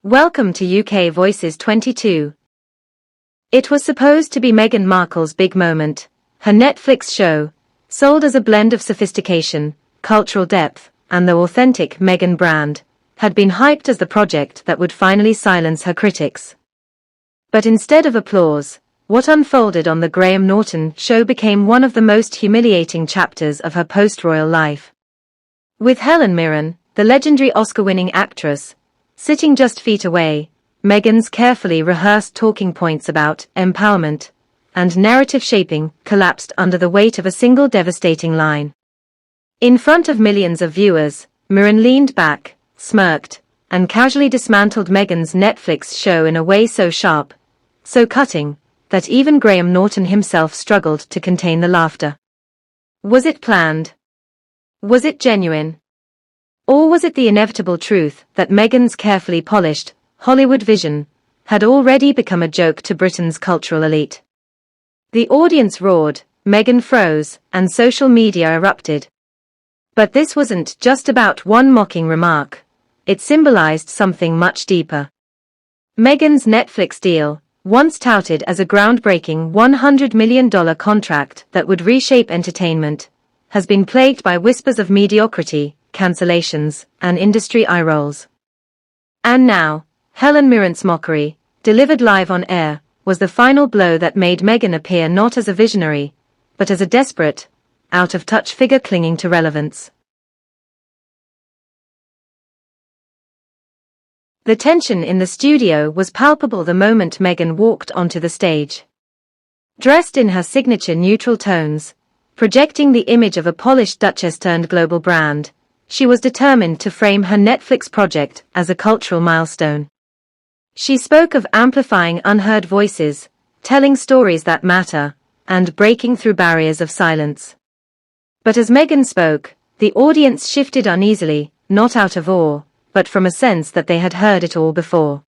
Welcome to UK Voices 22. It was supposed to be Meghan Markle's big moment. Her Netflix show, sold as a blend of sophistication, cultural depth, and the authentic Meghan brand, had been hyped as the project that would finally silence her critics. But instead of applause, what unfolded on the Graham Norton Show became one of the most humiliating chapters of her post-royal life. With Helen Mirren, the legendary Oscar-winning actress, sitting just feet away, Meghan's carefully rehearsed talking points about empowerment and narrative shaping collapsed under the weight of a single devastating line. In front of millions of viewers, Mirren leaned back, smirked, and casually dismantled Meghan's Netflix show in a way so sharp, so cutting, that even Graham Norton himself struggled to contain the laughter. Was it planned? Was it genuine? Or was it the inevitable truth that Meghan's carefully polished Hollywood vision had already become a joke to Britain's cultural elite? The audience roared, Meghan froze, and social media erupted. But this wasn't just about one mocking remark. It symbolized something much deeper. Meghan's Netflix deal, once touted as a groundbreaking $100 million contract that would reshape entertainment, has been plagued by whispers of mediocrity, cancellations, and industry eye rolls. And now, Helen Mirren's mockery, delivered live on air, was the final blow that made Meghan appear not as a visionary, but as a desperate, out-of-touch figure clinging to relevance. The tension in the studio was palpable the moment Meghan walked onto the stage. Dressed in her signature neutral tones, projecting the image of a polished duchess turned global brand, she was determined to frame her Netflix project as a cultural milestone. She spoke of amplifying unheard voices, telling stories that matter, and breaking through barriers of silence. But as Meghan spoke, the audience shifted uneasily, not out of awe, but from a sense that they had heard it all before.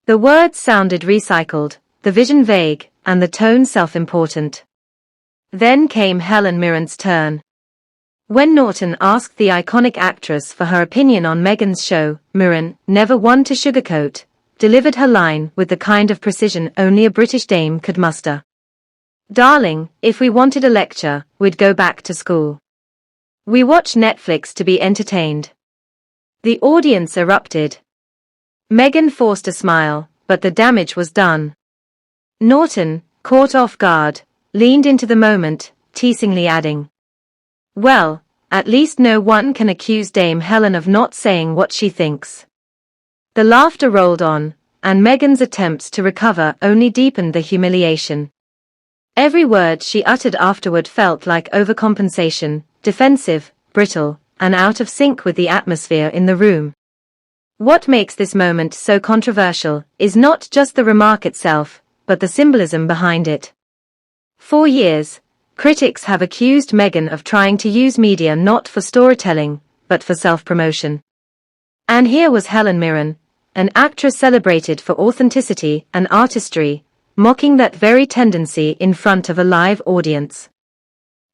The words sounded recycled, the vision vague, and the tone self-important. Then came Helen Mirren's turn. When Norton asked the iconic actress for her opinion on Meghan's show, Mirren, never one to sugarcoat, delivered her line with the kind of precision only a British dame could muster. Darling, if we wanted a lecture, we'd go back to school. We watch Netflix to be entertained. The audience erupted. Meghan forced a smile, but the damage was done. Norton, caught off guard, leaned into the moment, teasingly adding, "Well, at least no one can accuse Dame Helen of not saying what she thinks." The laughter rolled on, and Meghan's attempts to recover only deepened the humiliation. Every word she uttered afterward felt like overcompensation, defensive, brittle, and out of sync with the atmosphere in the room. What makes this moment so controversial is not just the remark itself, but the symbolism behind it. For years, critics have accused Meghan of trying to use media not for storytelling, but for self-promotion. And here was Helen Mirren, an actress celebrated for authenticity and artistry, mocking that very tendency in front of a live audience.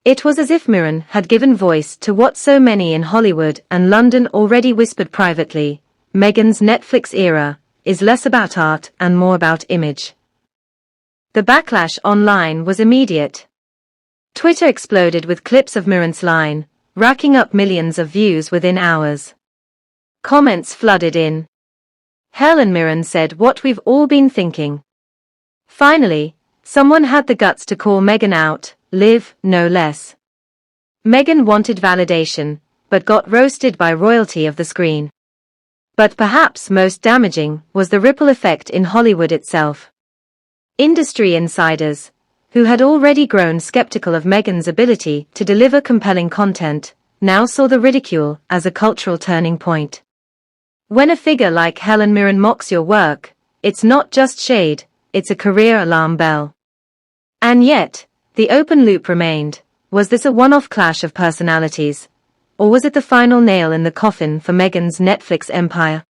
It was as if Mirren had given voice to what so many in Hollywood and London already whispered privately: Meghan's Netflix era is less about art and more about image. The backlash online was immediate. Twitter exploded with clips of Mirren's line, racking up millions of views within hours. Comments flooded in. Helen Mirren said what we've all been thinking. Finally, someone had the guts to call Meghan out, live, no less. Meghan wanted validation, but got roasted by royalty of the screen. But perhaps most damaging was the ripple effect in Hollywood itself. Industry insiders, who had already grown skeptical of Meghan's ability to deliver compelling content, now saw the ridicule as a cultural turning point. When a figure like Helen Mirren mocks your work, it's not just shade, it's a career alarm bell. And yet, the open loop remained. Was this a one-off clash of personalities? Or was it the final nail in the coffin for Meghan's Netflix empire?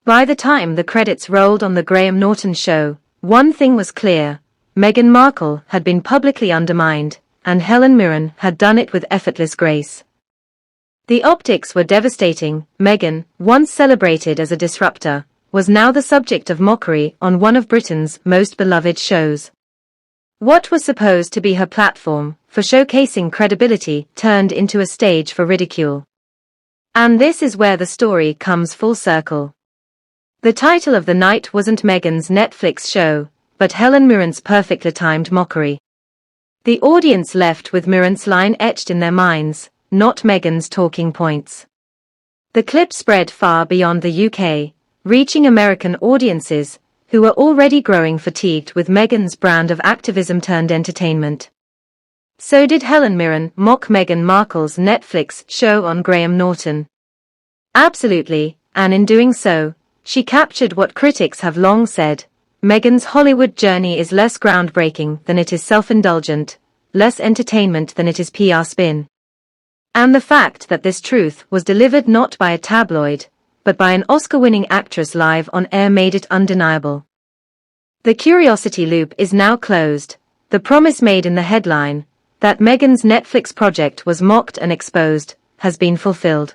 By the time the credits rolled on the Graham Norton Show, one thing was clear: Meghan Markle had been publicly undermined, and Helen Mirren had done it with effortless grace. The optics were devastating. Meghan, once celebrated as a disruptor, was now the subject of mockery on one of Britain's most beloved shows. What was supposed to be her platform for showcasing credibility turned into a stage for ridicule. And this is where the story comes full circle. The title of the night wasn't Meghan's Netflix show, but Helen Mirren's perfectly timed mockery. The audience left with Mirren's line etched in their minds, not Meghan's talking points. The clip spread far beyond the UK, reaching American audiences, who were already growing fatigued with Meghan's brand of activism turned entertainment. So did Helen Mirren mock Meghan Markle's Netflix show on Graham Norton? Absolutely, and in doing so, she captured what critics have long said: Meghan's Hollywood journey is less groundbreaking than it is self-indulgent, less entertainment than it is PR spin. And the fact that this truth was delivered not by a tabloid, but by an Oscar-winning actress live on air made it undeniable. The curiosity loop is now closed. The promise made in the headline, that Meghan's Netflix project was mocked and exposed, has been fulfilled.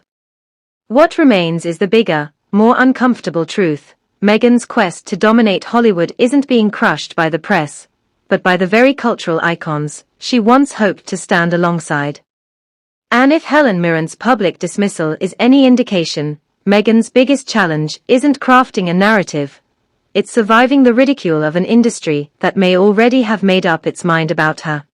What remains is the bigger, more uncomfortable truth: Meghan's quest to dominate Hollywood isn't being crushed by the press, but by the very cultural icons she once hoped to stand alongside. And if Helen Mirren's public dismissal is any indication, Meghan's biggest challenge isn't crafting a narrative, it's surviving the ridicule of an industry that may already have made up its mind about her.